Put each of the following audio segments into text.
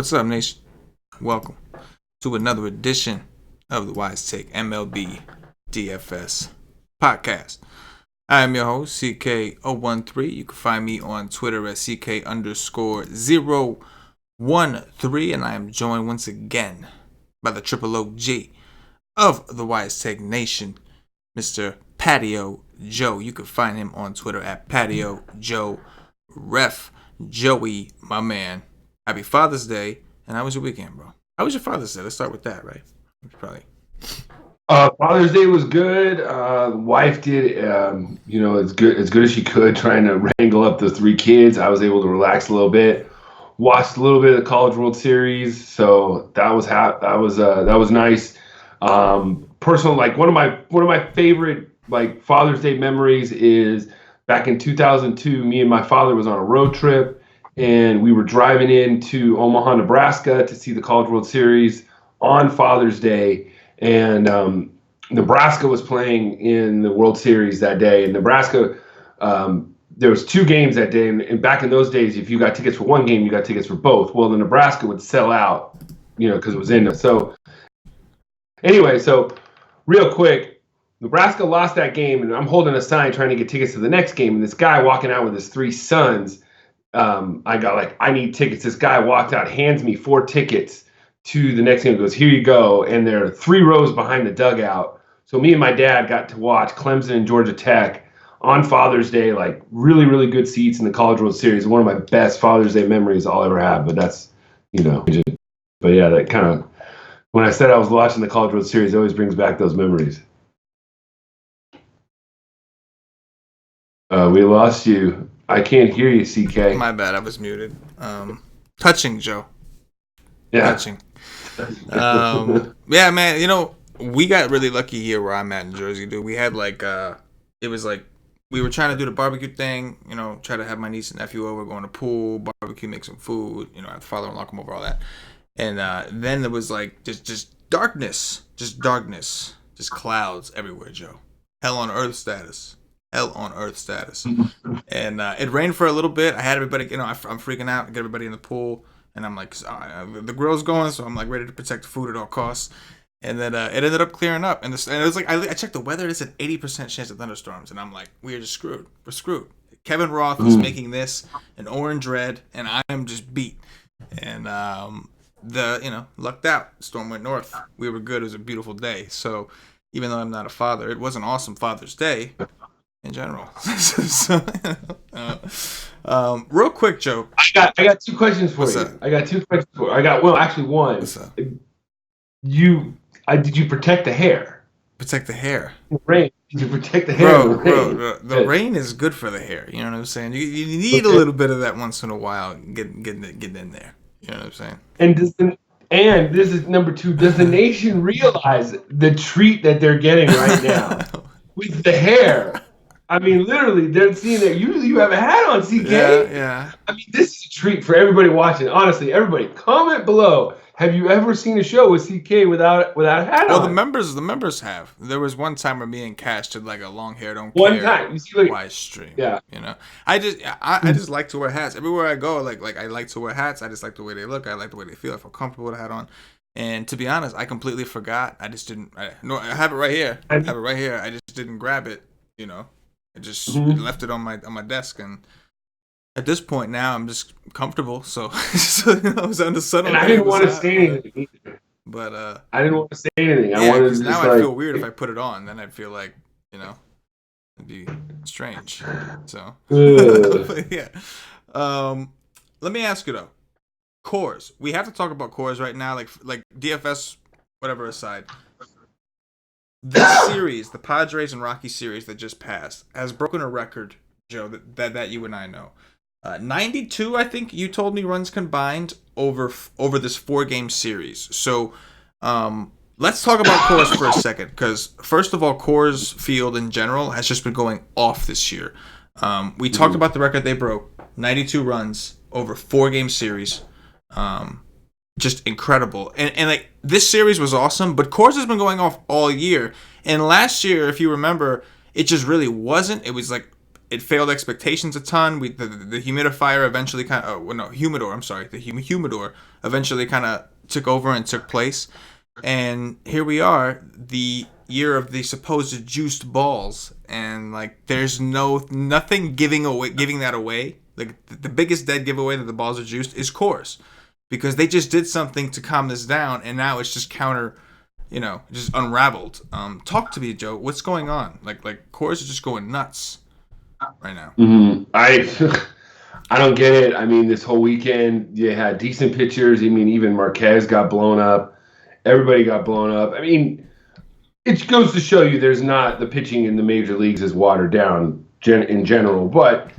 What's up, nation? Welcome to another edition of the Wise Take MLB DFS podcast. I am your host, CK013. You can find me on Twitter at CK_013, and I am joined once again by the triple OG of the Wise Take Nation, Mr. Patio Joe. You can find him on Twitter at Patio Joe Ref. Joey, my man. Happy Father's Day. And how was your weekend, bro? How was your Father's Day? Let's start with that, right? Probably. Father's Day was good. The wife did, as good as she could, trying to wrangle up the three kids. I was able to relax a little bit, watched a little bit of the College World Series, so that was nice. Personal, like one of my favorite Father's Day memories is back in 2002. Me and my father was on a road trip. And we were driving into Omaha, Nebraska to see the College World Series on Father's Day. And Nebraska was playing in the World Series that day. And Nebraska, there was two games that day. And back in those days, if you got tickets for one game, you got tickets for both. Well, the Nebraska would sell out, because it was in there. So anyway, real quick, Nebraska lost that game. And I'm holding a sign trying to get tickets to the next game. And this guy walking out with his three sons, I need tickets. This guy walked out, hands me 4 tickets to the next game, goes, here you go. And they're 3 rows behind the dugout. So me and my dad got to watch Clemson and Georgia Tech on Father's Day, really, really good seats in the College World Series. One of my best Father's Day memories I'll ever have. But that's, but yeah, that kind of, when I said I was watching the College World Series, it always brings back those memories. We lost you. I can't hear you, CK. My bad, I was muted. Touching, Joe. Yeah. Touching. Yeah, man, we got really lucky here where I'm at in Jersey, dude. We had we were trying to do the barbecue thing, try to have my niece and nephew over, go in the pool, barbecue, make some food, have the father-in-law come over, all that. And then there was just darkness, just clouds everywhere, Joe. Hell on earth status. And it rained for a little bit. I had everybody, I'm freaking out, get everybody in the pool, and I'm like, the grill's going, so I'm ready to protect the food at all costs. And then it ended up clearing up, and it was I checked the weather. It said 80% chance of thunderstorms, and I'm like, we're just screwed. We're screwed. Kevin Roth was making this an orange red, and I'm just beat. And lucked out. Storm went north. We were good. It was a beautiful day. So even though I'm not a father, it was an awesome Father's Day. In general. Real quick, Joe. I got 2 questions for you. I got 2 questions for you. Actually one. What's up? Did you protect the hair? Protect the hair? The rain. Did you protect the hair? Bro, the rain is good for the hair. You know what I'm saying? You need a little bit of that once in a while. Getting in there. You know what I'm saying? And this is number 2. Does the nation realize the treat that they're getting right now with the hair? I mean, literally, they're seeing that usually you have a hat on, CK. Yeah. I mean, this is a treat for everybody watching. Honestly, everybody, comment below. Have you ever seen a show with CK without a hat on? Well, the members have. There was one time where me and Cash did a long hair don't one care. Time. You see, wise stream. Yeah. I just like to wear hats everywhere I go. I like to wear hats. I just like the way they look. I like the way they feel. I feel comfortable with a hat on. And to be honest, I completely forgot. I just didn't. I have it right here. I just didn't grab it. I just left it on my desk, and at this point now I'm just comfortable. So I was on the sun. And I didn't want to say anything either. But I didn't want to say anything. Because now I feel weird if I put it on. Then I'd feel like it'd be strange. So yeah. Let me ask you though, Coors. We have to talk about Coors right now. Like DFS, whatever aside. This series, the Padres and Rockies series that just passed, has broken a record, Joe, that you and I know. 92, I think you told me, runs combined over this 4-game series. So let's talk about Coors for a second, because first of all, Coors Field in general has just been going off this year. We talked about the record they broke, 92 runs over 4-game series. Just incredible. And this series was awesome, but Coors has been going off all year. And last year, if you remember, it just really wasn't. It was it failed expectations a ton. The humidifier eventually kind of, oh, no, humidor. I'm sorry, the humidor eventually kind of took over and took place, and here we are, the year of the supposed juiced balls, and like there's nothing giving that away. Like the biggest dead giveaway that the balls are juiced is Coors, because they just did something to calm this down, and now it's just just unraveled. Talk to me, Joe. What's going on? Like Coors is just going nuts right now. Mm-hmm. I don't get it. I mean, this whole weekend you had decent pitchers. I mean, even Marquez got blown up. Everybody got blown up. I mean, it goes to show you the pitching in the major leagues is watered down in general. But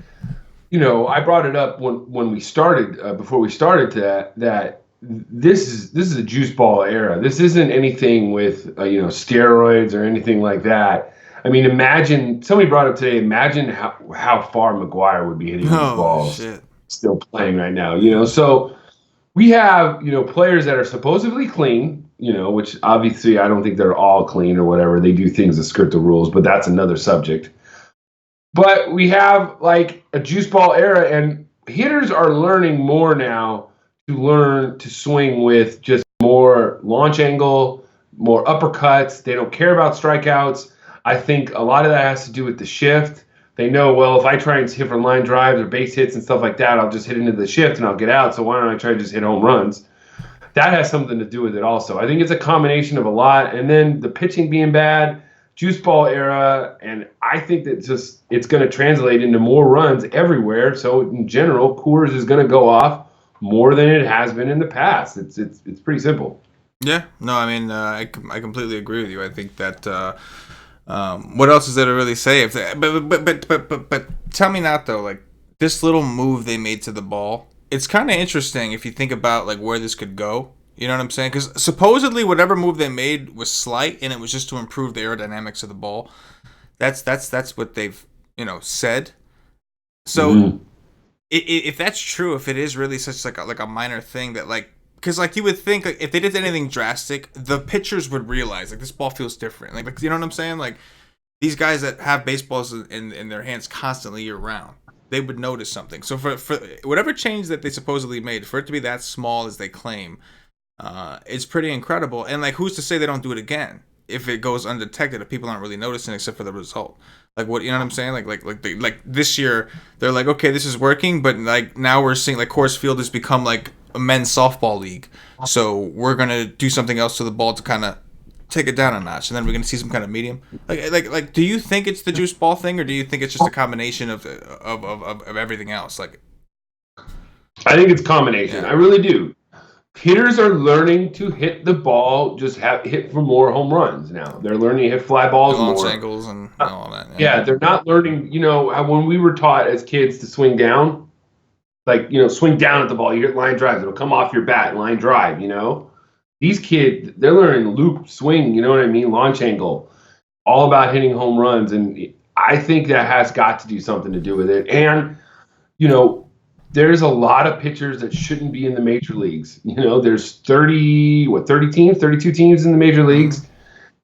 I brought it up when we started before we started that this is a juice ball era. This isn't anything with steroids or anything like that. I mean, somebody brought up today. Imagine how far McGuire would be hitting these balls still playing right now. So we have players that are supposedly clean. Which obviously I don't think they're all clean or whatever. They do things to skirt the rules, but that's another subject. But we have like a juice ball era, and hitters are learning more now to learn to swing with just more launch angle, more uppercuts. They don't care about strikeouts. I think a lot of that has to do with the shift. They know, well, if I try and hit for line drives or base hits and stuff like that, I'll just hit into the shift and I'll get out. So why don't I try to just hit home runs? That has something to do with it also. I think it's a combination of a lot. And then the pitching being bad, juice ball era, and I think that it's going to translate into more runs everywhere. So in general, Coors is going to go off more than it has been in the past. It's pretty simple. Yeah, no, I mean, I completely agree with you. I think that what else is there to really say? But tell me not though, like this little move they made to the ball. It's kind of interesting if you think about like where this could go. You know what I'm saying? Because supposedly whatever move they made was slight, and it was just to improve the aerodynamics of the ball. That's what they've said. So if that's true, if it is really such like a minor thing that like, because like you would think like, if they did anything drastic, the pitchers would realize like this ball feels different. Like you know what I'm saying? Like these guys that have baseballs in their hands constantly year round, they would notice something. So for whatever change that they supposedly made, for it to be that small as they claim, it's pretty incredible. And like, who's to say they don't do it again if it goes undetected, if people aren't really noticing except for the result? Like what, you know what I'm saying? Like this year they're like, okay, this is working, but like now we're seeing like Coors Field has become like a men's softball league, so we're gonna do something else to the ball to kind of take it down a notch, and then we're gonna see some kind of medium. Like, do you think it's the juice ball thing, or do you think it's just a combination of everything else? Like, I think it's a combination. Yeah. I really do. Hitters are learning to hit the ball, hit for more home runs now. They're learning to hit fly balls more. Launch angles and all that. Yeah, they're not learning, when we were taught as kids to swing down, like, swing down at the ball. You hit line drives. It'll come off your bat, line drive, These kids, they're learning loop, swing, you know what I mean? Launch angle, all about hitting home runs. And I think that has got to do something to do with it. And, there's a lot of pitchers that shouldn't be in the major leagues. There's 32 teams in the major leagues.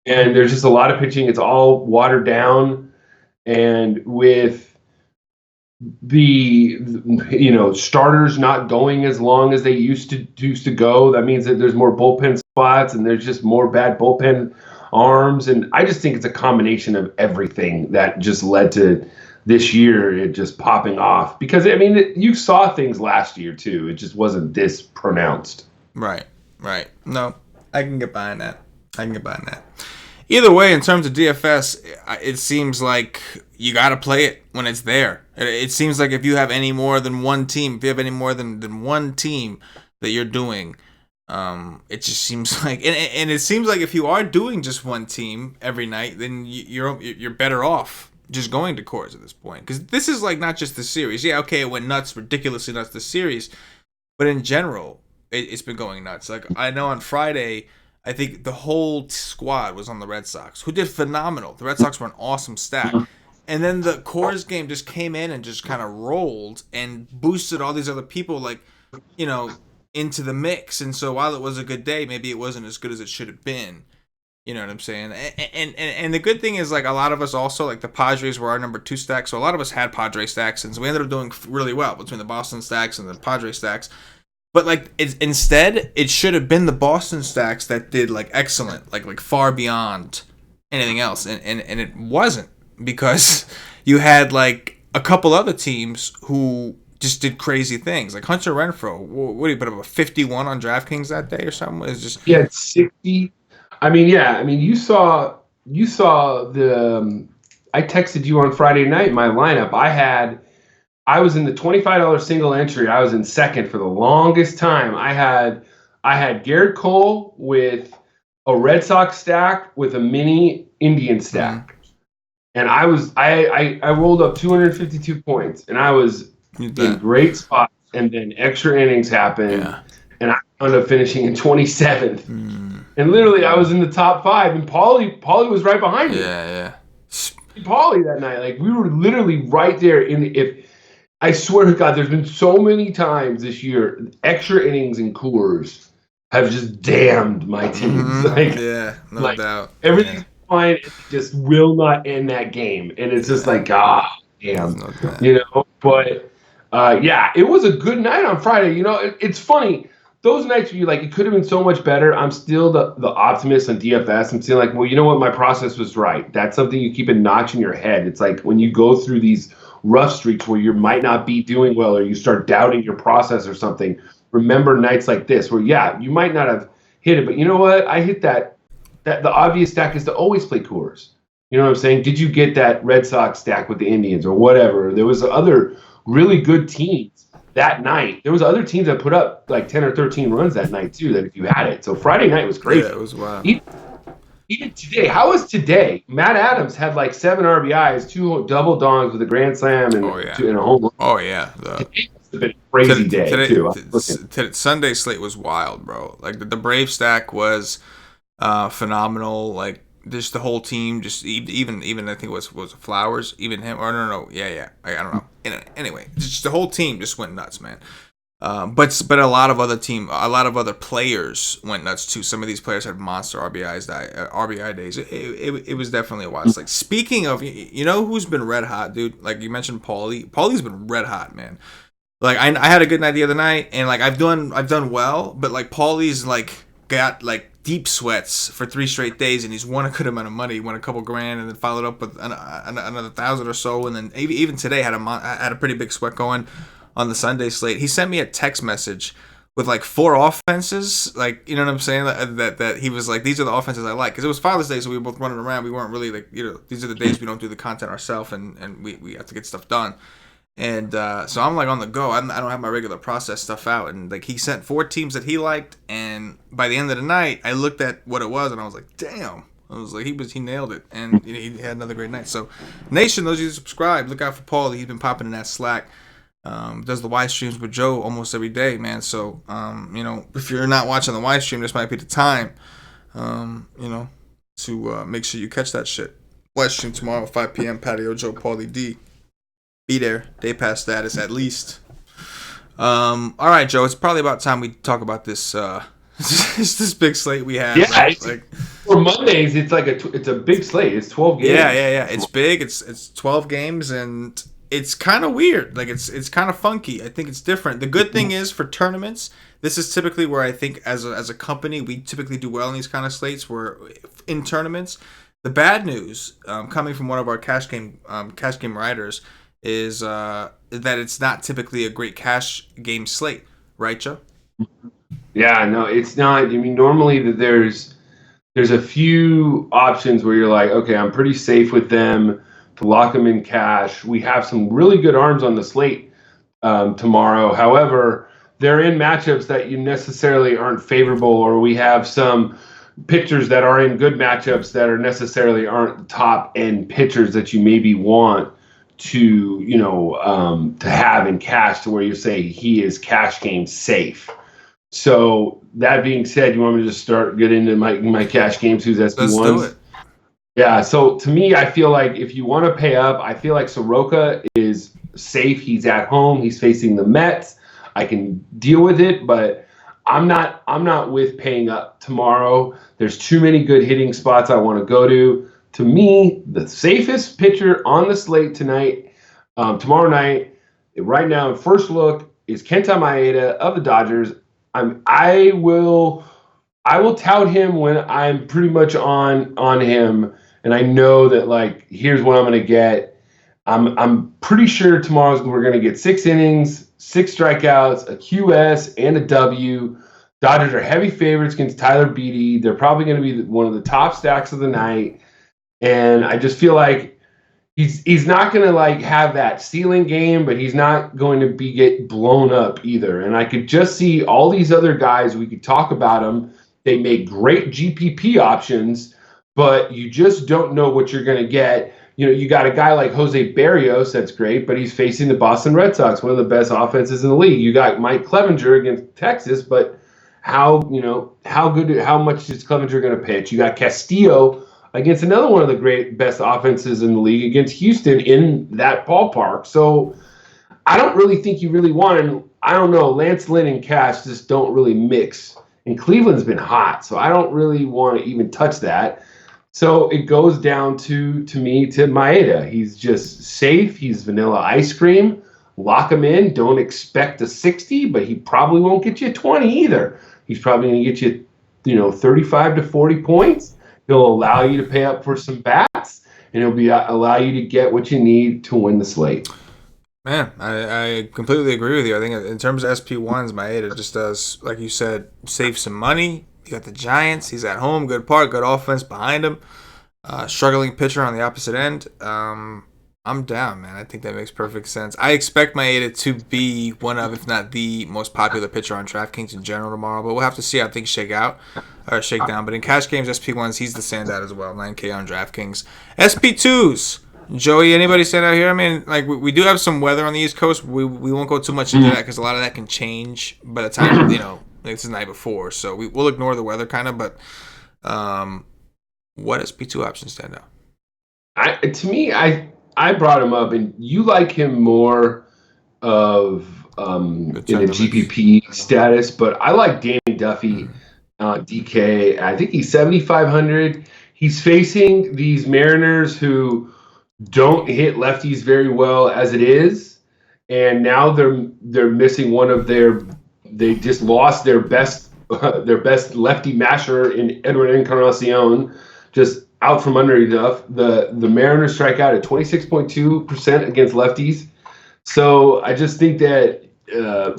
And there's just a lot of pitching. It's all watered down. And with the starters not going as long as they used to go, that means that there's more bullpen spots and there's just more bad bullpen arms. And I just think it's a combination of everything that just led to this year it just popping off, because I mean you saw things last year too. It just wasn't this pronounced. Right. No, I can get behind that. Either way, in terms of DFS, it seems like you got to play it when it's there. It seems like if you have any more than one team, that you're doing, it just seems like, and it seems like if you are doing just one team every night, then you're better off just going to Coors at this point, because this is like not just the series. Yeah, okay, it went nuts, ridiculously nuts this series, but in general, it's been going nuts. Like I know on Friday, I think the whole squad was on the Red Sox, who did phenomenal. The Red Sox were an awesome stack. And then the Coors game just came in and just kind of rolled and boosted all these other people, like, into the mix. And so while it was a good day, maybe it wasn't as good as it should have been. You know what I'm saying? And the good thing is, like, a lot of us also, like, the Padres were our number 2 stack, so a lot of us had Padre stacks, and so we ended up doing really well between the Boston stacks and the Padre stacks. But, like, instead, it should have been the Boston stacks that did, like, excellent, like far beyond anything else, and it wasn't, because you had, like, a couple other teams who just did crazy things. Like Hunter Renfroe, what did he put up, a 51 on DraftKings that day or something? It's just, yeah, it's 60. I mean, yeah. I mean, you saw the. I texted you on Friday night my lineup. I was in the $25 single entry. I was in second for the longest time. I had Garrett Cole with a Red Sox stack with a mini Indian stack, and I rolled up 252 points, and I was in great spots. And then extra innings happened, and I ended up finishing in 27th. And literally, I was in the top 5, and Paulie was right behind me. Yeah. Paulie that night, like, we were literally right there. I swear to God, there's been so many times this year, extra innings and Coors have just damned my teams. No doubt. Everything's fine, it just will not end that game, and it's just like, damn, But it was a good night on Friday. It's funny. Those nights where you're like, it could have been so much better. I'm still the optimist on DFS. I'm still like, well, you know what? My process was right. That's something you keep a notch in your head. It's like when you go through these rough streaks where you might not be doing well, or you start doubting your process or something. Remember nights like this where, you might not have hit it, but you know what? I hit that the obvious stack is to always play Coors. You know what I'm saying? Did you get that Red Sox stack with the Indians or whatever? There was other really good teams that night. There was other teams that put up like 10 or 13 runs that night too, that if you had it. So Friday night was crazy. Yeah, it was wild. Even today, how was today? Matt Adams had like 7 RBIs, 2 double dongs with a grand slam and a home run. Oh, yeah. Today must have been a crazy day too. Sunday slate was wild, bro. Like the Brave stack was phenomenal. Like, just the whole team, just even I think it was Flowers, even him, or no, yeah, I don't know. Anyway, just the whole team just went nuts, man. But a lot of other players went nuts too. Some of these players had monster RBI days. It was definitely a wild. It's like, speaking of, who's been red hot, dude? Like, you mentioned Paulie. Paulie's been red hot, man. Like, I had a good night the other night, and like I've done well, but like Paulie's like got like deep sweats for 3 straight days, and he's won a good amount of money. He won a couple grand, and then followed up with another 1,000 or so, and then even today had a pretty big sweat going on the Sunday slate. He sent me a text message with like 4 offenses, like, you know what I'm saying, that he was like, these are the offenses I like, because it was Father's Day, so we were both running around. We weren't really like, these are the days we don't do the content ourselves, and we have to get stuff done. And so I'm like on the go. I don't have my regular process stuff out. And like, he sent 4 teams that he liked. And by the end of the night, I looked at what it was, and I was like, damn. I was like, he nailed it. And he had another great night. So, Nation, those of you who subscribe, look out for Paul. He's been popping in that Slack. Does the live streams with Joe almost every day, man. So, if you're not watching the live stream, this might be the time, to make sure you catch that shit. Live stream tomorrow at 5 p.m. Patio Joe, Paulie D. Be there. Day pass status at least. All right, Joe. It's probably about time we talk about this. This big slate we have. Yeah, like, for Mondays, it's like it's a big slate. It's 12 games. Yeah. It's big. It's 12 games, and it's kind of weird. Like, it's kind of funky. I think it's different. The good thing is, for tournaments, this is typically where I think as a company we typically do well in these kind of slates. Where in tournaments, the bad news coming from one of our cash game writers is that it's not typically a great cash game slate, right, Joe? Yeah, no, it's not. I mean, normally there's a few options where you're like, okay, I'm pretty safe with them to lock them in cash. We have some really good arms on the slate tomorrow. However, they're in matchups that you necessarily aren't favorable, or we have some pitchers that are in good matchups that are necessarily aren't top end pitchers that you maybe want to have in cash, to where you say he is cash game safe. So that being said, you want me to just get into my cash games, who's SP1s? Let's do it. Yeah, so to me, I feel like if you want to pay up, I feel like Soroka is safe. He's at home. He's facing the Mets. I can deal with it, but I'm not with paying up tomorrow. There's too many good hitting spots I want to go to. To me, the safest pitcher on the slate tonight, tomorrow night, right now, first look is Kenta Maeda of the Dodgers. I will tout him when I'm pretty much on him, and I know that like here's what I'm gonna get. I'm pretty sure tomorrow we're gonna get 6 innings, 6 strikeouts, a QS, and a W. Dodgers are heavy favorites against Tyler Beatty. They're probably going to be one of the top stacks of the night, and I just feel like he's not going to like have that ceiling game, but he's not going to get blown up either. And I could just see all these other guys. We could talk about them. They make great GPP options, but you just don't know what you're going to get. You got a guy like Jose Barrios, that's great, but he's facing the Boston Red Sox, one of the best offenses in the league. You got Mike Clevenger against Texas, but how much is Clevenger going to pitch? You got Castillo against another one of the best offenses in the league against Houston in that ballpark. So I don't really think you really want him. I don't know. Lance Lynn and Cash just don't really mix. And Cleveland's been hot, so I don't really want to even touch that. So it goes down to Maeda. He's just safe. He's vanilla ice cream. Lock him in. Don't expect a 60, but he probably won't get you a 20 either. He's probably going to get you, 35 to 40 points. He'll allow you to pay up for some bats, and allow you to get what you need to win the slate. Man, I completely agree with you. I think in terms of SP1s, Maeda just does, like you said, save some money. You got the Giants. He's at home. Good park. Good offense behind him. Struggling pitcher on the opposite end. I'm down, man. I think that makes perfect sense. I expect Maeda to be one of, if not the most popular pitcher on DraftKings in general tomorrow, but we'll have to see how things shake down. But in cash games, SP1s, he's the standout as well. 9K on DraftKings. SP2s. Joey, anybody stand out here? I mean, like we do have some weather on the East Coast. We won't go too much into that because a lot of that can change by the time, it's the night before. So we'll ignore the weather kind of, but what SP2 options stand out? To me, I brought him up, and you like him more of in the GPP status, but I like Danny Duffy, DK. I think he's 7,500. He's facing these Mariners who don't hit lefties very well as it is, and now they're missing one of their. They just lost their best lefty masher in Edwin Encarnacion, just out from underneath. The Mariners strike out at 26.2% against lefties. So I just think that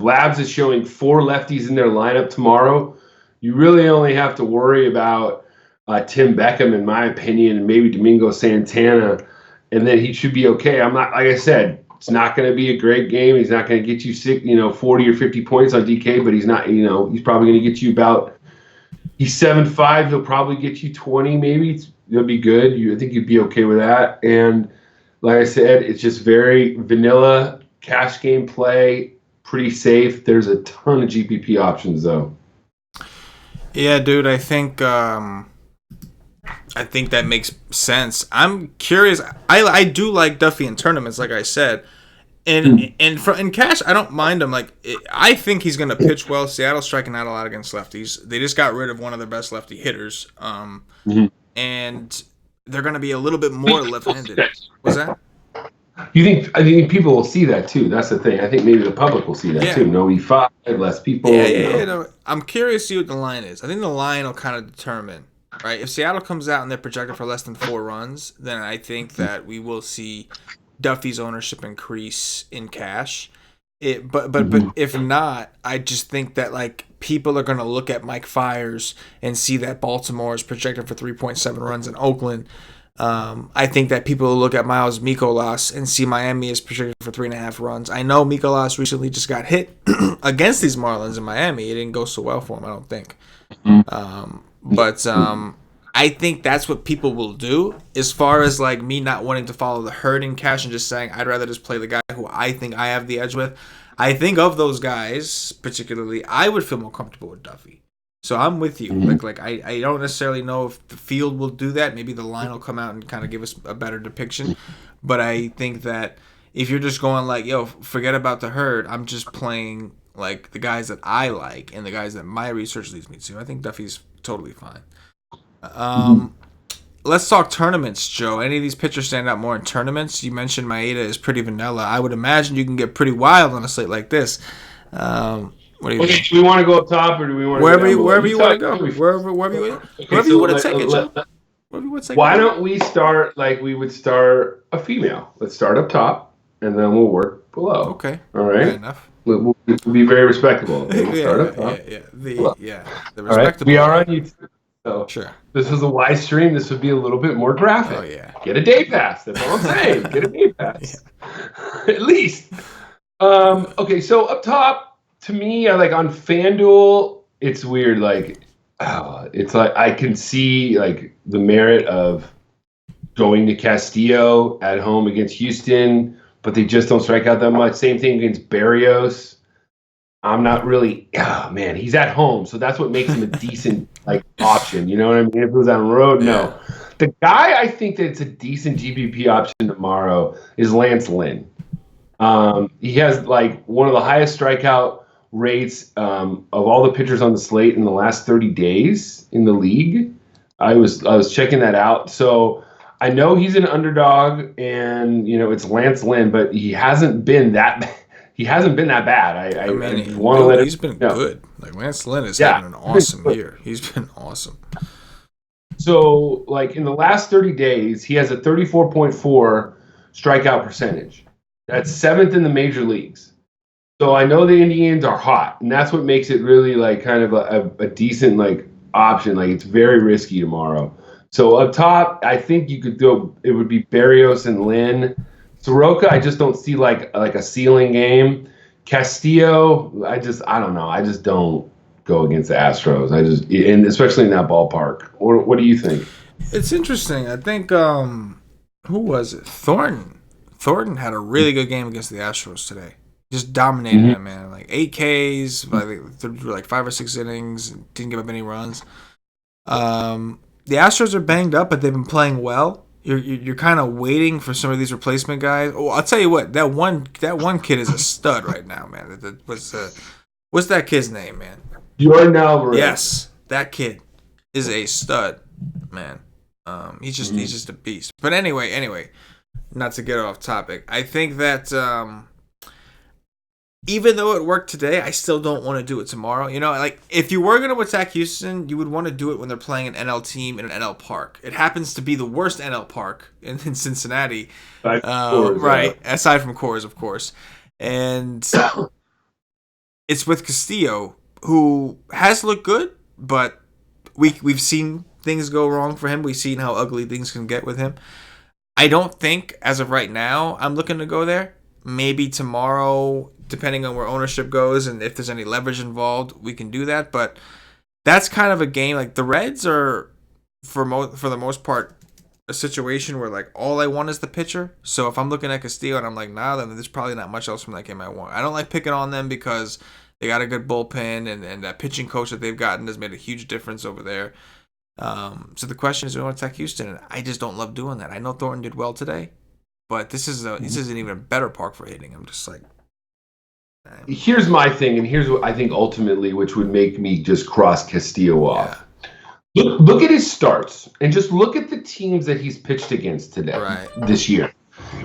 Labs is showing 4 lefties in their lineup tomorrow. You really only have to worry about Tim Beckham, in my opinion, and maybe Domingo Santana, and then he should be okay. I'm not, like I said, it's not going to be a great game. He's not going to get you 40 or 50 points on DK, but he's not, he's probably going to get you about, he's 7.5. He'll probably get you 20 maybe. It'll be good. I think you'd be okay with that. And like I said, it's just very vanilla cash game play, pretty safe. There's a ton of GPP options though. Yeah, dude, I think that makes sense. I'm curious. I do like Duffy in tournaments, like I said. In cash, I don't mind him. I think he's going to pitch well. Seattle's striking out a lot against lefties. They just got rid of one of their best lefty hitters. And they're going to be a little bit more left-handed. What's that? I think people will see that too. That's the thing. I think maybe the public will see that too. No E5, less people. Yeah. I'm curious to see what the line is. I think the line will kind of determine, right? If Seattle comes out and they're projected for less than 4 runs, then I think that we will see Duffy's ownership increase in cash. But if not, I just think that people are going to look at Mike Fiers and see that Baltimore is projected for 3.7 runs in Oakland. I think that people will look at Miles Mikolas and see Miami is projected for 3.5 runs. I know Mikolas recently just got hit against these Marlins in Miami. It didn't go so well for him, I don't think. But I think that's what people will do. As far as me not wanting to follow the herd in cash and just saying I'd rather just play the guy who I think I have the edge with. I think of those guys particularly, I would feel more comfortable with Duffy. So I'm with you. I don't necessarily know if the field will do that. Maybe the line will come out and kind of give us a better depiction. But I think that if you're just going forget about the herd, I'm just playing like the guys that I like and the guys that my research leads me to, I think Duffy's totally fine. Let's talk tournaments, Joe. Any of these pitchers stand out more in tournaments? You mentioned Maeda is pretty vanilla. I would imagine you can get pretty wild on a slate like this. What do you think? Do we want to go up top, or do we want to wherever you want to go? Wherever you want to take it, Joe. Why don't we start like we would start a female? Let's start up top, and then we'll work below. Okay. All right. Fair enough. We'll be very respectable. Okay? We'll start up top. The respectable. We are on YouTube. So sure. This is a live stream. This would be a little bit more graphic. Oh yeah. Get a day pass. That's all I'm saying. Get a day pass. At least. Okay, so up top, to me, I like on FanDuel, it's weird. Like, it's like I can see like the merit of going to Castillo at home against Houston, but they just don't strike out that much. Same thing against Barrios. I'm not really. Oh man, he's at home, so that's what makes him a decent like option. You know what I mean? If it was on the road, no. The guy I think that it's a decent GPP option tomorrow is Lance Lynn. He has like one of the highest strikeout rates of all the pitchers on the slate in the last 30 days in the league. I was checking that out. So I know he's an underdog, and it's Lance Lynn, but he hasn't been that. He hasn't been that bad. I want to let him. He's been good. Like Lance Lynn is having an awesome year. He's been awesome. So, like in the last 30 days, he has a 34.4 strikeout percentage. That's 7th in the major leagues. So I know the Indians are hot, and that's what makes it really like kind of a decent like option. Like it's very risky tomorrow. So up top, I think you could go. It would be Barrios and Lynn. Soroka, I just don't see like a ceiling game. Castillo, I don't know. I just don't go against the Astros. And especially in that ballpark. What do you think? It's interesting. I think who was it? Thornton. Thornton had a really good game against the Astros today. Just dominated them, man. Like 8 Ks, through like 5 or 6 innings. Didn't give up any runs. The Astros are banged up, but they've been playing well. You're kind of waiting for some of these replacement guys. Oh, I'll tell you what, that one kid is a stud right now, man. What's that kid's name, man? Jordan Alvarez. Yes, that kid is a stud, man. He's just a beast. But anyway, not to get off topic. I think that even though it worked today, I still don't want to do it tomorrow. Like if you were going to attack Houston, you would want to do it when they're playing an NL team in an NL park. It happens to be the worst NL park in Cincinnati, right? Aside from Coors, of course, and it's with Castillo, who has looked good, but we've seen things go wrong for him. We've seen how ugly things can get with him. I don't think, as of right now, I'm looking to go there. Maybe tomorrow, depending on where ownership goes and if there's any leverage involved, we can do that. But that's kind of a game. Like the Reds are, for the most part, a situation where like all I want is the pitcher. So if I'm looking at Castillo and I'm like, nah, then there's probably not much else from that game I want. I don't like picking on them because they got a good bullpen and that pitching coach that they've gotten has made a huge difference over there. So the question is, do we want to attack Houston? And I just don't love doing that. I know Thornton did well today, but this is an even better park for hitting. I'm just like, here's my thing, and here's what I think ultimately, which would make me just cross Castillo off. Look at his starts, and just look at the teams that he's pitched against today, this year.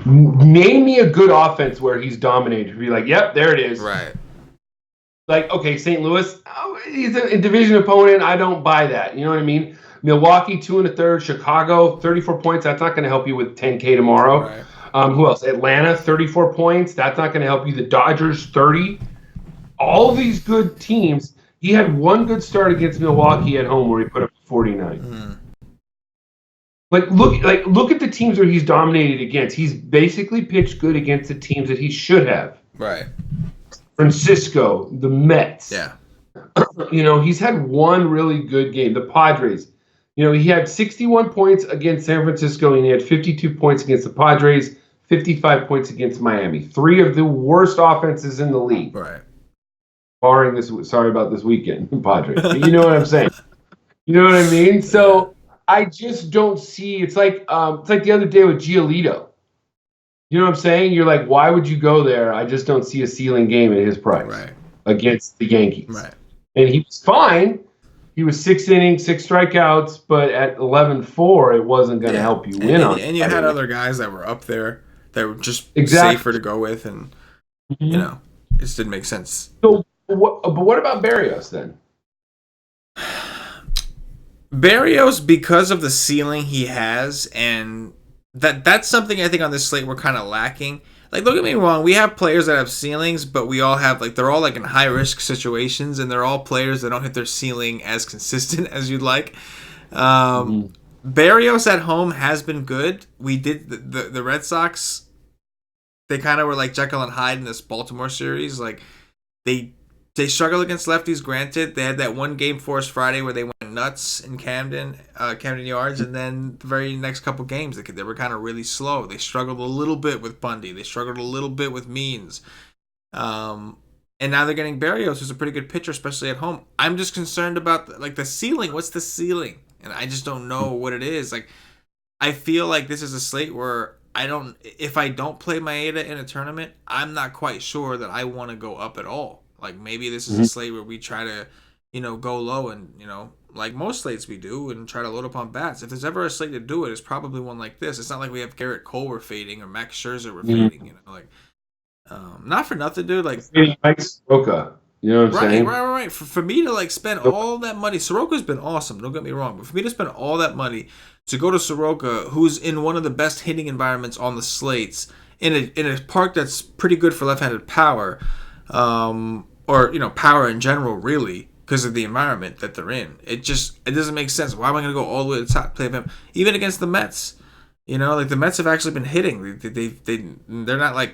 Name me a good offense where he's dominated. Be like, yep, there it is. Right. Like, okay, St. Louis, he's a division opponent. I don't buy that. You know what I mean? Milwaukee, 2 1/3. Chicago, 34 points. That's not going to help you with 10K tomorrow. Right. Who else? Atlanta, 34 points. That's not going to help you. The Dodgers, 30. All these good teams. He had one good start against Milwaukee at home where he put up 49. Look at the teams where he's dominated against. He's basically pitched good against the teams that he should have. Right. Francisco, the Mets. Yeah. He's had one really good game. The Padres. He had 61 points against San Francisco, and he had 52 points against the Padres, 55 points against Miami. 3 of the worst offenses in the league. Right. Barring this, sorry about this weekend, Padres. But you know what I'm saying? You know what I mean? So I just don't see. It's like the other day with Giolito. You know what I'm saying? You're like, why would you go there? I just don't see a ceiling game at his price. Right. against the Yankees. Right. And he was fine. He was 6 innings, 6 strikeouts, but at 11-4, it wasn't going to help you win on. And you had other guys that were up there that were just exactly safer to go with, and mm-hmm. it just didn't make sense. So, but what about Berrios then? Berrios, because of the ceiling he has, and that's something I think on this slate we're kind of lacking. Like, don't get me wrong, we have players that have ceilings, but we all have, like, they're all, like, in high-risk situations, and they're all players that don't hit their ceiling as consistent as you'd like. Berrios at home has been good. We did, the Red Sox, they kind of were like Jekyll and Hyde in this Baltimore series. Like, they struggled against lefties, granted. They had that one game for us Friday where they went nuts in Camden Yards, and then the very next couple games they were kind of really slow. They struggled a little bit with Bundy. They struggled a little bit with Means. And now they're getting Berrios, who's a pretty good pitcher, especially at home. I'm just concerned about the ceiling. What's the ceiling? And I just don't know what it is. Like, I feel like this is a slate where if I don't play Maeda in a tournament, I'm not quite sure that I want to go up at all. Like, maybe this is a slate where we try to, go low and, like most slates we do, and try to load up on bats. If there's ever a slate to do it, it's probably one like this. It's not like we have Garrett Cole we're fading or Max Scherzer we're fading, not for nothing, dude. Like Soroka, you know what I'm saying? Right. For me to spend all that money, Soroka's been awesome. Don't get me wrong, but for me to spend all that money to go to Soroka, who's in one of the best hitting environments on the slates, in a park that's pretty good for left-handed power, or power in general, really, because of the environment that they're in. It doesn't make sense. Why am I going to go all the way to the top, play him, even against the Mets? The Mets have actually been hitting. They're not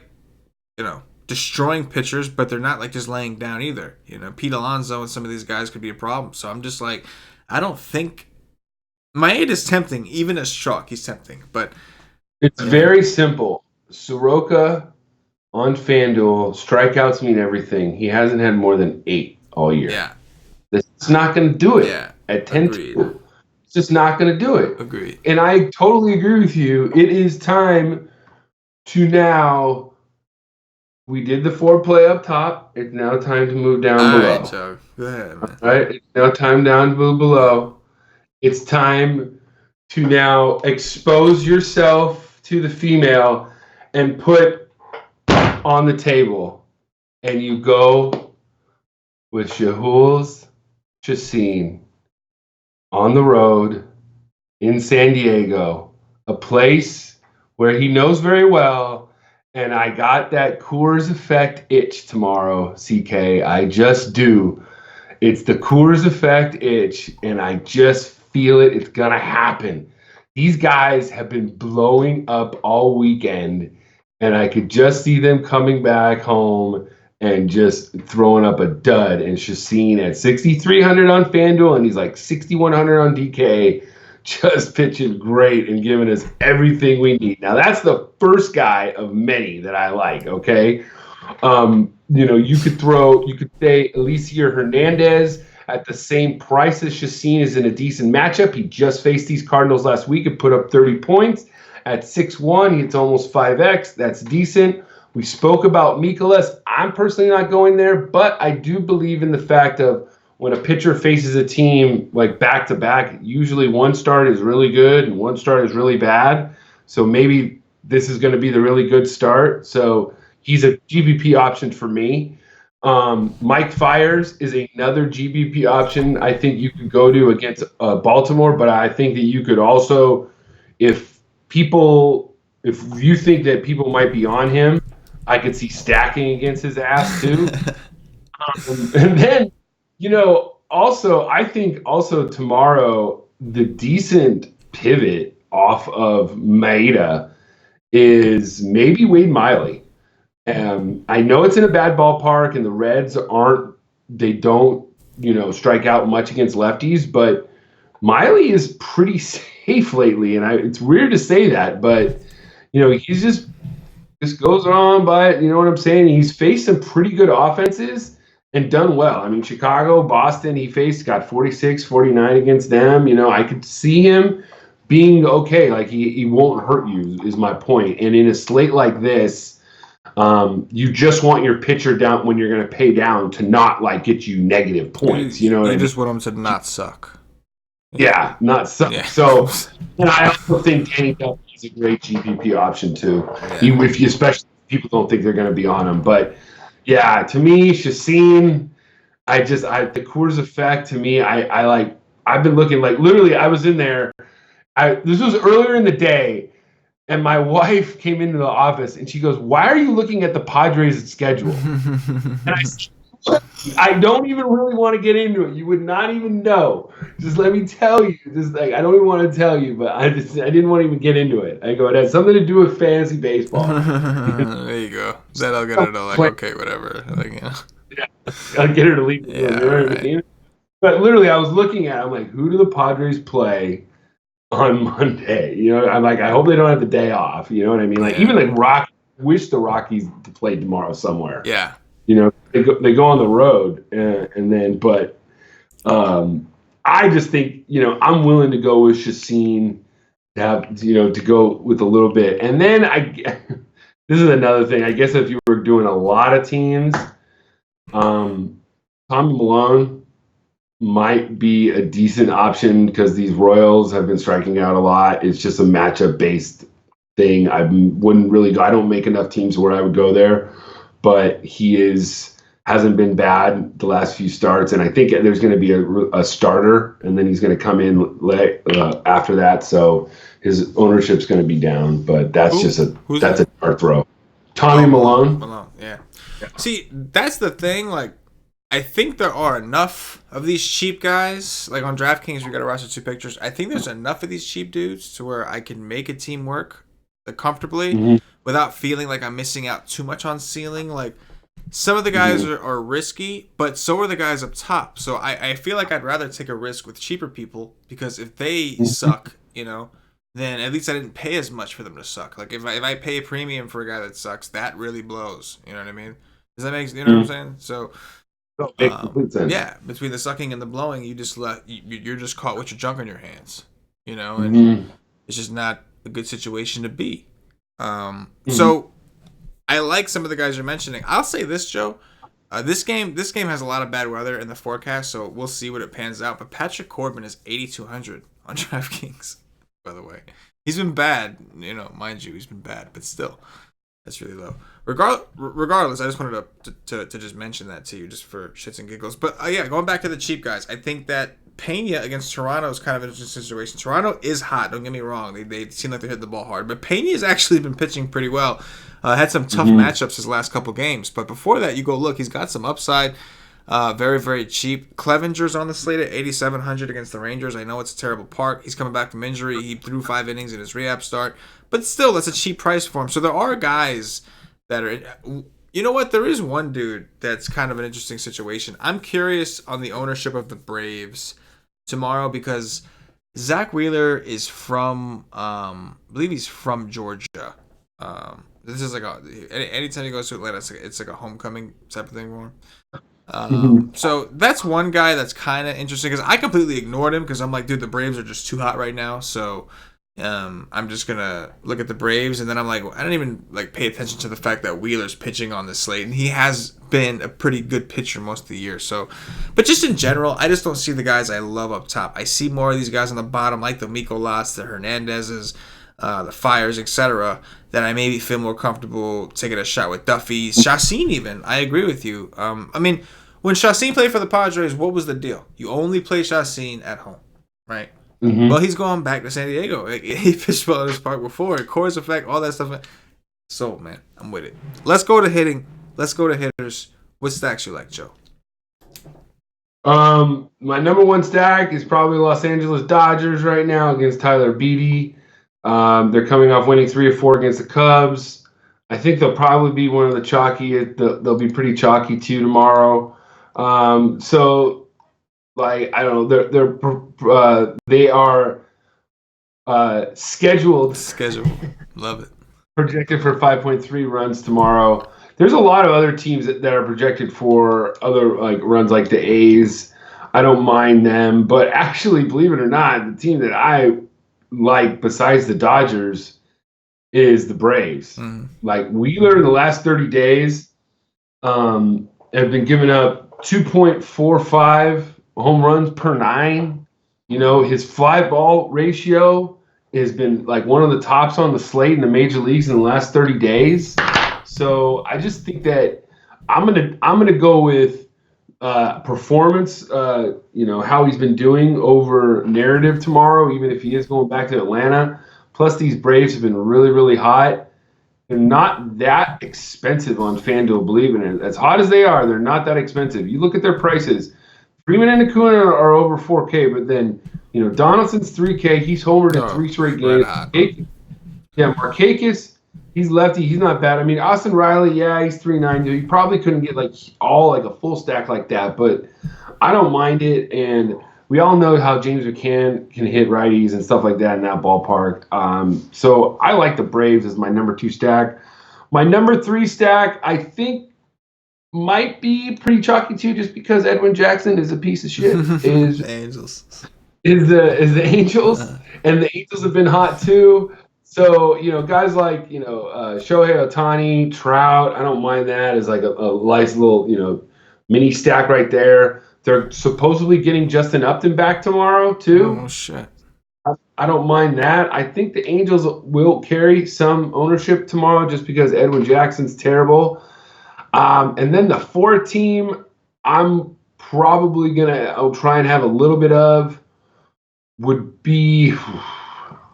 destroying pitchers, but they're not just laying down either. Pete Alonso and some of these guys could be a problem. So I'm just I don't think Maeda is tempting, even as chalk. He's tempting, but it's very simple. Soroka on FanDuel, strikeouts mean everything. He hasn't had more than 8 all year. Yeah. It's not going to do it at 10. It's just not going to do it. Agreed. And I totally agree with you. It is time to now. We did the foreplay up top. It's now time to move down below. All right, Joe. Go ahead, man. All right. It's now time down below. It's time to now expose yourself to the female and put on the table. And you go with Shahuls Chassin on the road in San Diego, a place where he knows very well. And I got that Coors Effect itch tomorrow, CK. I just do. It's the Coors Effect itch, and I just feel it. It's going to happen. These guys have been blowing up all weekend, and I could just see them coming back home and just throwing up a dud. And Chassin at 6,300 on FanDuel, and he's like 6,100 on DK. Just pitching great and giving us everything we need. Now, that's the first guy of many that I like, okay? You could say Elieser Hernandez at the same price as Chassin is in a decent matchup. He just faced these Cardinals last week and put up 30 points. At 6'1", it's almost 5X. That's decent. We spoke about Mikolas. I'm personally not going there, but I do believe in the fact of when a pitcher faces a team like back-to-back, usually one start is really good and one start is really bad. So maybe this is going to be the really good start. So he's a GBP option for me. Mike Fiers is another GBP option I think you could go to against Baltimore, but I think that you could also, if you think that people might be on him, I could see stacking against his ass too. And then, I think tomorrow, the decent pivot off of Maeda is maybe Wade Miley. I know it's in a bad ballpark, and the Reds don't strike out much against lefties, but Miley is pretty safe lately, and it's weird to say that, but he's just goes on by it. You know what I'm saying? He's faced some pretty good offenses and done well. I mean, Chicago, Boston, got 46, 49 against them. I could see him being okay. Like, he won't hurt you, is my point. And in a slate like this, You just want your pitcher down when you're going to pay down to not like get you negative points. You know what I mean? just want them to not suck. Yeah, not so. Yeah. So, and I also think Danny Duffy is a great GPP option too. Yeah. Even if you, especially if people don't think they're going to be on him. But yeah, to me, Chacin, the Coors effect to me, I like. I've been looking like literally. I was in there. This was earlier in the day, and my wife came into the office and she goes, "Why are you looking at the Padres' schedule?" And I don't even really want to get into it. You would not even know. Just let me tell you. Just like I don't even want to tell you, but I didn't want to even get into it. I go, it has something to do with fantasy baseball. There you go. Then I'll get her to like, okay, whatever. Like, Yeah, I'll get her to leave. Right. But literally, I was looking at. I'm like, who do the Padres play on Monday? You know, I'm like, I hope they don't have the day off. You know what I mean? Like even like wish the Rockies played tomorrow somewhere. Yeah. You know, they go on the road, and then, but I just think, you know, I'm willing to go with Chacin to have, you know, to go with a little bit. And then this is another thing. I guess if you were doing a lot of teams, Tommy Malone might be a decent option because these Royals have been striking out a lot. It's just a matchup based thing. I don't make enough teams where I would go there. But he hasn't been bad the last few starts, and I think there's going to be a starter, and then he's going to come in after that. So his ownership's going to be down, but that's a dart throw. Tommy Malone. Malone, yeah. See, that's the thing. Like, I think there are enough of these cheap guys. Like on DraftKings, we got a roster of 2 pictures. I think there's enough of these cheap dudes to where I can make a team work comfortably without feeling like I'm missing out too much on ceiling. Like some of the guys are risky, but so are the guys up top. So I feel like I'd rather take a risk with cheaper people because if they suck, you know, then at least I didn't pay as much for them to suck. Like if I pay a premium for a guy that sucks, that really blows. You know what I mean? Does that make, you know what I'm saying? So yeah, between the sucking and the blowing, you're just caught with your junk on your hands. You know, and it's just not a good situation to be. So I like some of the guys you're mentioning. I'll say this, Joe. This game has a lot of bad weather in the forecast, so we'll see what it pans out. But Patrick Corbin is 8,200 on DraftKings, by the way. He's been bad, you know, mind you, he's been bad, but still, that's really low. Regardless, I just wanted to just mention that to you, just for shits and giggles. But yeah, going back to the cheap guys, I think that Pena against Toronto is kind of an interesting situation. Toronto is hot, don't get me wrong. They seem like they're hitting the ball hard. But Pena's actually been pitching pretty well. Had some tough matchups his last couple games. But before that, you go look, he's got some upside. Very, very cheap. Clevenger's on the slate at 8,700 against the Rangers. I know it's a terrible park. He's coming back from injury. He threw 5 innings in his rehab start. But still, that's a cheap price for him. So there are guys that are... You know what? There is one dude that's kind of an interesting situation. I'm curious on the ownership of the Braves tomorrow because Zach Wheeler is from, I believe he's from Georgia. This is like anytime he goes to Atlanta, it's like a homecoming type of thing for him. So that's one guy that's kind of interesting because I completely ignored him because I'm like, dude, the Braves are just too hot right now. So I'm just gonna look at the Braves, and then I'm like, I don't even like pay attention to the fact that Wheeler's pitching on this slate, and he has been a pretty good pitcher most of the year. So, but just in general, I just don't see the guys I love up top. I see more of these guys on the bottom, like the Mikolas, the Hernandezes, the Fires, etc., that I maybe feel more comfortable taking a shot with. Duffy, Chacin, even. I agree with you. I mean, when Chacin played for the Padres, what was the deal? You only play Chacin at home, right? Well, he's going back to San Diego. He pitched well in this park before. Coors effect, all that stuff. So, man, I'm with it. Let's go to hitting. Let's go to hitters. What stacks you like, Joe? My number one stack is probably Los Angeles Dodgers right now against Tyler Beede. They're coming off winning 3 or 4 against the Cubs. I think they'll probably be one of the chalky. They'll be pretty chalky too tomorrow. So, like, I don't know. They are scheduled. Love it. Projected for 5.3 runs tomorrow. There's a lot of other teams that are projected for other like runs, like the A's. I don't mind them, but actually, believe it or not, the team that I like besides the Dodgers is the Braves. Like Wheeler in the last 30 days have been giving up 2.45 home runs per 9. His fly ball ratio has been like one of the tops on the slate in the major leagues in the last 30 days. So I just think that I'm gonna go with performance. How he's been doing over narrative tomorrow, even if he is going back to Atlanta. Plus, these Braves have been really, really hot. They're not that expensive on FanDuel, believe it. As hot as they are, they're not that expensive. You look at their prices. Freeman and Acuna are over 4K, but then Donaldson's 3K. He's homered in 3 straight games. Markakis, he's lefty. He's not bad. I mean, Austin Riley, yeah, he's 390. You probably couldn't get like a full stack like that, but I don't mind it. And we all know how James McCann can hit righties and stuff like that in that ballpark. So I like the Braves as my number 2 stack. My number 3 stack, I think, might be pretty chalky too, just because Edwin Jackson is a piece of shit. Is the Angels? Is the Angels, and the Angels have been hot too. So guys like Shohei Ohtani, Trout, I don't mind that as like a nice little mini stack right there. They're supposedly getting Justin Upton back tomorrow too. Oh shit! I don't mind that. I think the Angels will carry some ownership tomorrow just because Edwin Jackson's terrible. And then the 4th team, I'm probably I'll try and have a little bit of, would be,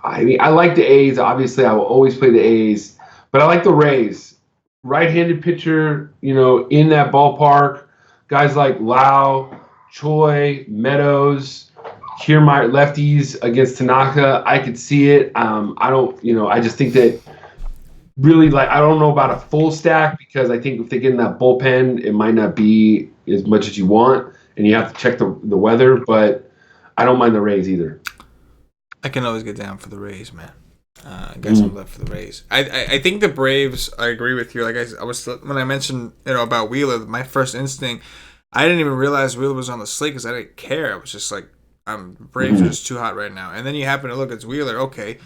I like the A's. Obviously, I will always play the A's, but I like the Rays. Right-handed pitcher, in that ballpark. Guys like Lau, Choi, Meadows, Kiermaier, lefties against Tanaka. I could see it. I just think that really, I don't know about a full stack because I think if they get in that bullpen, it might not be as much as you want, and you have to check the weather, but I don't mind the Rays either. I can always get down for the Rays, man. I got some love for the Rays. I think the Braves, I agree with you. Like I was, when I mentioned about Wheeler, my first instinct, I didn't even realize Wheeler was on the slate because I didn't care. I was just like, Braves are just too hot right now. And then you happen to look, it's Wheeler, okay.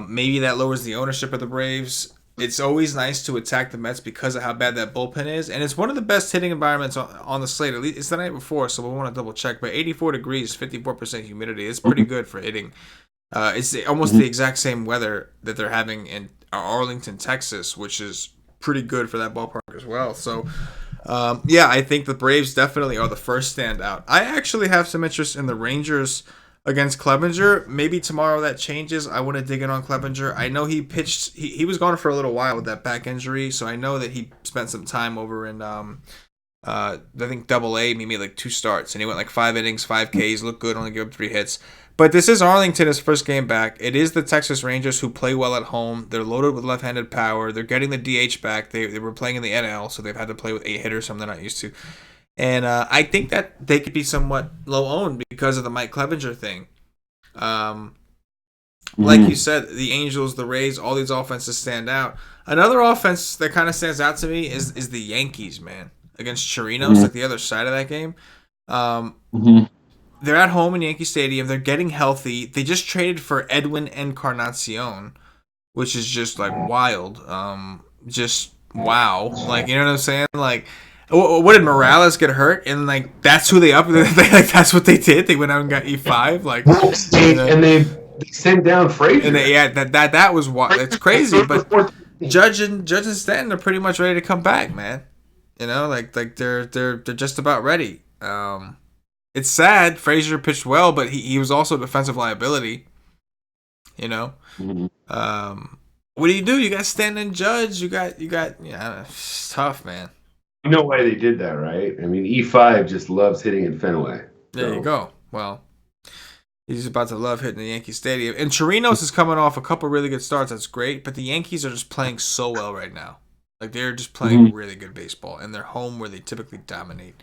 Maybe that lowers the ownership of the Braves. It's always nice to attack the Mets because of how bad that bullpen is, and it's one of the best hitting environments on the slate. At least it's the night before, so we'll want to double check. But 84 degrees, 54% humidity, it's pretty good for hitting. It's almost the exact same weather that they're having in Arlington, Texas, which is pretty good for that ballpark as well. So, I think the Braves definitely are the first standout. I actually have some interest in the Rangers against Clevenger. Maybe tomorrow that changes. I want to dig in on Clevenger. I know he pitched. He was gone for a little while with that back injury, so I know that he spent some time over in I think Double-A, maybe like 2 starts, and he went like 5 innings, 5 Ks, looked good, only gave up 3 hits. But this is Arlington, his first game back. It is the Texas Rangers who play well at home. They're loaded with left-handed power. They're getting the DH back. They were playing in the NL, so they've had to play with 8 hitters, something they're not used to. And I think that they could be somewhat low-owned because of the Mike Clevenger thing. Like you said, the Angels, the Rays, all these offenses stand out. Another offense that kind of stands out to me is the Yankees, man, against Chirinos, like the other side of that game. They're at home in Yankee Stadium. They're getting healthy. They just traded for Edwin Encarnacion, which is just like wild. Just wow. Like, you know what I'm saying? Like, what did Morales get hurt? And like that's who they up. Like that's what they did. They went out and got E5. Like, and they sent down Frazier. And that was what. It's crazy. But Judge and Stanton are pretty much ready to come back, man. Like they're just about ready. It's sad. Frazier pitched well, but he was also a defensive liability. What do? You got Stanton and Judge. You got. It's tough, man. You know why they did that, right? I mean, E5 just loves hitting in Fenway. There you go. Well, he's about to love hitting the Yankee Stadium. And Chirinos is coming off a couple really good starts. That's great. But the Yankees are just playing so well right now. Like, they're just playing really good baseball. And they're home where they typically dominate.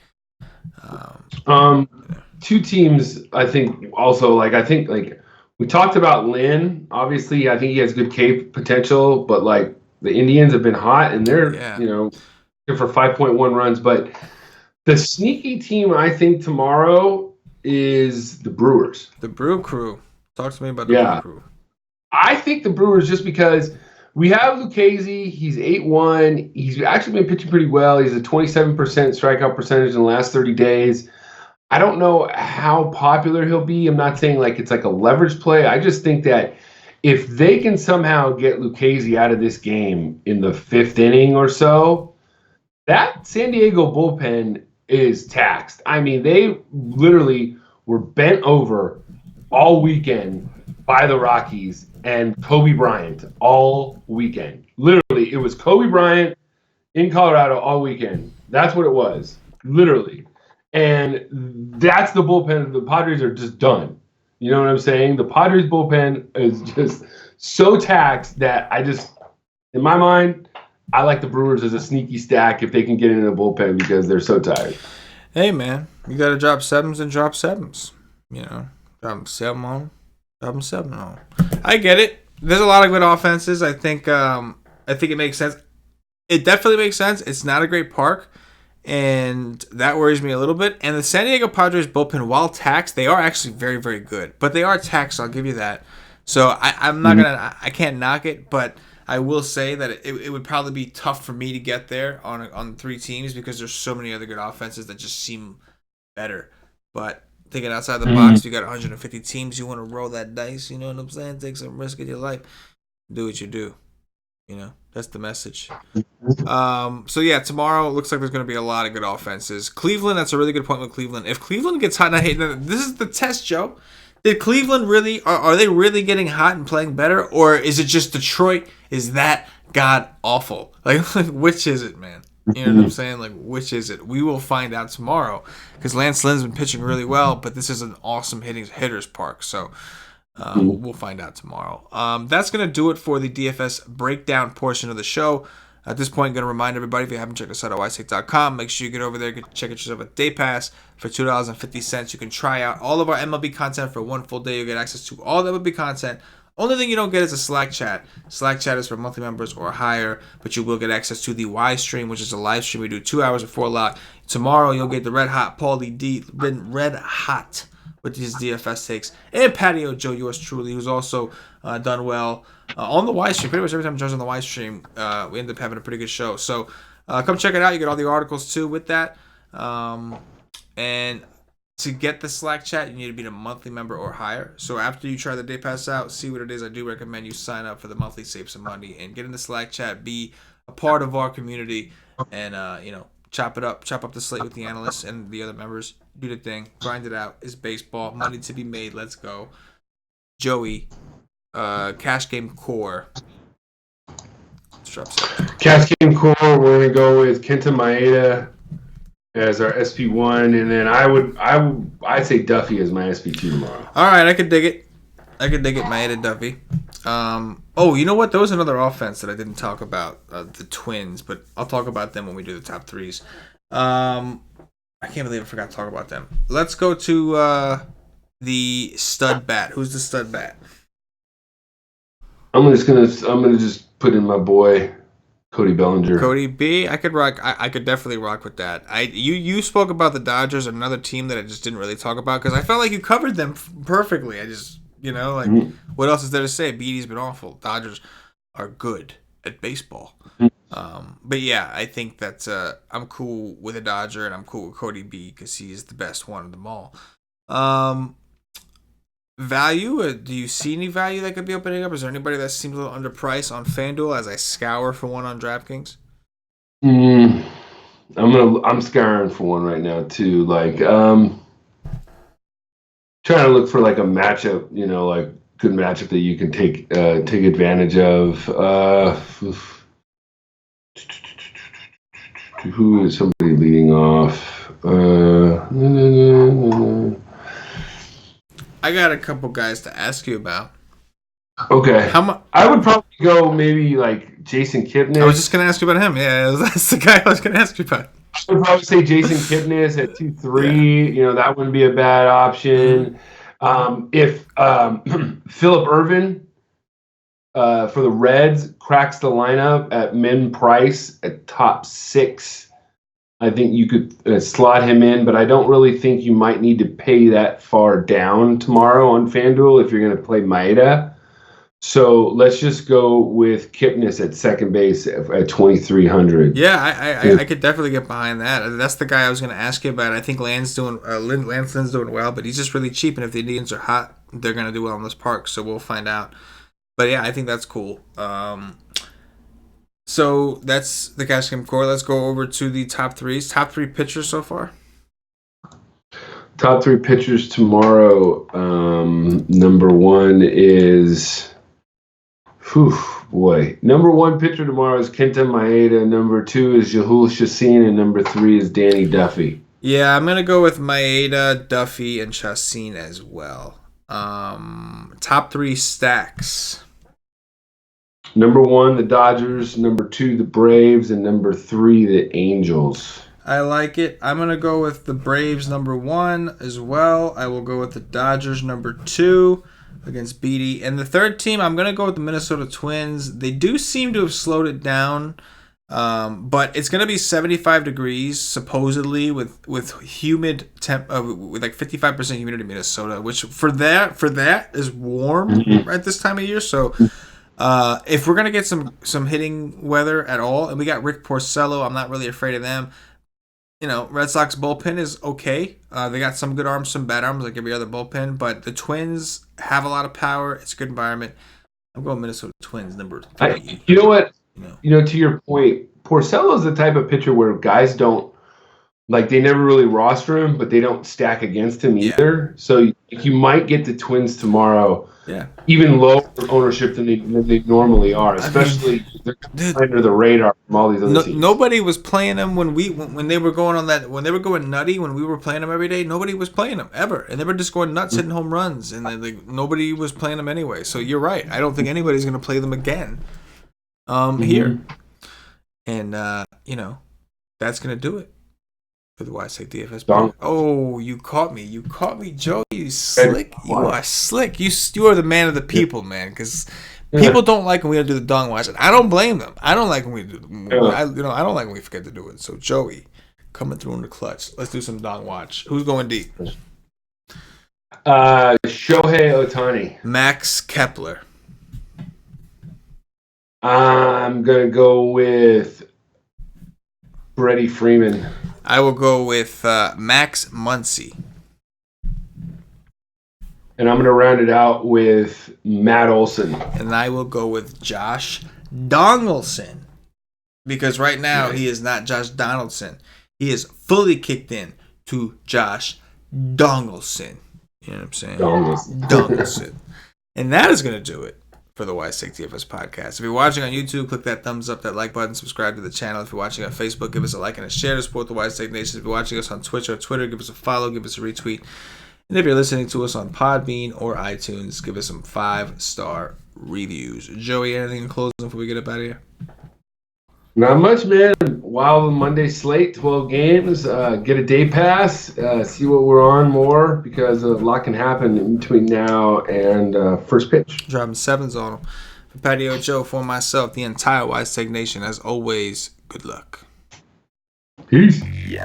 2 teams, I think, also, we talked about Lynn. Obviously, I think he has good K potential. But, the Indians have been hot. And they're, for 5.1 runs. But the sneaky team, I think, tomorrow is the Brewers. The Brew Crew. Talk to me about the Brew Crew. I think the Brewers, just because we have Lucchesi. He's 8-1. He's actually been pitching pretty well. He's a 27% strikeout percentage in the last 30 days. I don't know how popular he'll be. I'm not saying like it's like a leverage play. I just think that if they can somehow get Lucchesi out of this game in the 5th inning or so, that San Diego bullpen is taxed. I mean, they literally were bent over all weekend by the Rockies and Kobe Bryant all weekend. Literally, it was Kobe Bryant in Colorado all weekend. That's what it was, literally. And that's the bullpen. The Padres are just done. You know what I'm saying? The Padres bullpen is just so taxed that in my mind, I like the Brewers as a sneaky stack if they can get into the bullpen because they're so tired. Hey, man, you got to drop sevens and drop sevens. You know, drop them 7 on, drop them 7 on. I get it. There's a lot of good offenses. I think it makes sense. It definitely makes sense. It's not a great park, and that worries me a little bit. And the San Diego Padres bullpen, while taxed, they are actually very, very good. But they are taxed, I'll give you that. So I'm not I can't knock it, but I will say that it would probably be tough for me to get there on 3 teams because there's so many other good offenses that just seem better. But thinking outside the box, you got 150 teams, you want to roll that dice, you know what I'm saying? Take some risk in your life. Do what you do. You know, that's the message. So yeah, tomorrow looks like there's going to be a lot of good offenses. Cleveland, that's a really good point with Cleveland. If Cleveland gets hot, this is the test, Joe. Did Cleveland really, are they really getting hot and playing better? Or is it just Detroit is that god awful? Like, which is it, man? You know what I'm saying? Like, which is it? We will find out tomorrow because Lance Lynn's been pitching really well, but this is an awesome hitter's park. So we'll find out tomorrow. That's going to do it for the DFS breakdown portion of the show. At this point, I'm going to remind everybody, if you haven't checked us out at wisec.com, make sure you get over there, check out yourself a day pass for $2.50. You can try out all of our MLB content for 1 full day. You'll get access to all the MLB content. Only thing you don't get is a Slack chat. Slack chat is for monthly members or higher, but you will get access to the Y stream, which is a live stream we do 2 hours before lock. Tomorrow, you'll get the Red Hot Paulie D, Red Hot with his DFS takes, and Patio Joe, yours truly, who's also done well on the Y stream. Pretty much every time Joe's on the Y stream, we end up having a pretty good show. So come check it out. You get all the articles too with that. And to get the Slack chat, you need to be a monthly member or higher. So after you try the day pass out, see what it is, I do recommend you sign up for the monthly, save some money, and get in the Slack chat, be a part of our community, and chop up the slate with the analysts and the other members. Do the thing, grind it out. It's baseball, money to be made. Let's go, Joey. Cash Game Core. Cash Game Core. We're gonna go with Kenta Maeda as our SP1, and then I'd say Duffy as my SP2 tomorrow. All right, I could dig it. Maeda, Duffy. Oh, you know what? There was another offense that I didn't talk about, the Twins, but I'll talk about them when we do the top 3s. I can't believe I forgot to talk about them. Let's go to the stud bat. Who's the stud bat? I'm gonna just put in my boy Cody Bellinger. Cody B. I could rock. I could definitely rock with that. You spoke about the Dodgers, another team that I just didn't really talk about because I felt like you covered them perfectly. I just what else is there to say? Beatty's been awful. Dodgers are good at baseball. But yeah, I think that I'm cool with a Dodger and I'm cool with Cody B because he's the best one of them all. Value? Do you see any value that could be opening up? Is there anybody that seems a little underpriced on FanDuel as I scour for one on DraftKings? I'm scouring for one right now too. Like trying to look for like a matchup, like good matchup that you can take advantage of. Who is somebody leading off? I got a couple guys to ask you about. Okay. I would probably go maybe like Jason Kipnis. I was just going to ask you about him. Yeah, that's the guy I was going to ask you about. I would probably say Jason Kipnis at 2-3. Yeah. That wouldn't be a bad option. If Phillip Ervin for the Reds cracks the lineup at min price at top 6, I think you could slot him in, but I don't really think you might need to pay that far down tomorrow on FanDuel if you're going to play Maeda. So let's just go with Kipnis at second base at 2,300. Yeah, I could definitely get behind that. That's the guy I was going to ask you about. I think Lance Lynn's doing well, but he's just really cheap. And if the Indians are hot, they're going to do well in this park. So we'll find out. But yeah, I think that's cool. So that's the cash game core. Let's go over to the top threes. Top three pitchers so far. Top three pitchers tomorrow. Number one is. Number one pitcher tomorrow is Kenta Maeda. Number two is Yahul Chacin. And number three is Danny Duffy. Yeah, I'm going to go with Maeda, Duffy, and Chacin as well. Top three stacks. Number one, the Dodgers. Number two, the Braves. And number three, the Angels. I like it. I'm going to go with the Braves number one as well. I will go with the Dodgers number two against Beatty. And the third team, I'm going to go with the Minnesota Twins. They do seem to have slowed it down, but it's going to be 75 degrees supposedly with humid with like 55% humidity in Minnesota, which for that is warm at this time of year. So if we're going to get some hitting weather at all, and we got Rick Porcello, I'm not really afraid of them. Red Sox bullpen is okay. They got some good arms, some bad arms, like every other bullpen. But the Twins have a lot of power. It's a good environment. I'm going Minnesota Twins, number three. You know what? To your point, Porcello is the type of pitcher where guys don't, they never really roster him, but they don't stack against him either. So you might get the Twins tomorrow. Yeah. Even lower ownership than they normally are, especially they're under the radar from all these other teams. Nobody was playing them when they were going on that, when they were going nutty, when we were playing them every day. Nobody was playing them ever, and they were just going nuts, hitting home runs, and nobody was playing them anyway. So you're right. I don't think anybody's going to play them again here, and that's going to do it for the Wise Take DFS. Oh, you caught me, Joe. You slick. You are slick. You are the man of the people, man. Because people don't like when we don't do the dong watch, and I don't blame them. I don't like when we do. I don't like when we forget to do it. So Joey, coming through in the clutch. Let's do some dong watch. Who's going deep? Shohei Ohtani. Max Kepler. I'm gonna go with Freddie Freeman. I will go with Max Muncy. And I'm going to round it out with Matt Olson. And I will go with Josh Donaldson. Because right now he is not Josh Donaldson. He is fully kicked in to Josh Donaldson. You know what I'm saying? Donaldson. And that is going to do it for the Wise Take DFS podcast. If you're watching on YouTube, click that thumbs up, that like button, subscribe to the channel. If you're watching on Facebook, give us a like and a share to support the Wise Take Nation. If you're watching us on Twitch or Twitter, give us a follow, give us a retweet. And if you're listening to us on Podbean or iTunes, give us some 5-star reviews. Joey, anything in closing before we get up out of here? Not much, man. Wild Monday slate, 12 games. Get a day pass. See what we're on more, because a lot can happen in between now and first pitch. Dropping sevens on them. For Patio Joe, for myself, the entire Wise Take Nation, as always, good luck. Peace. Yeah.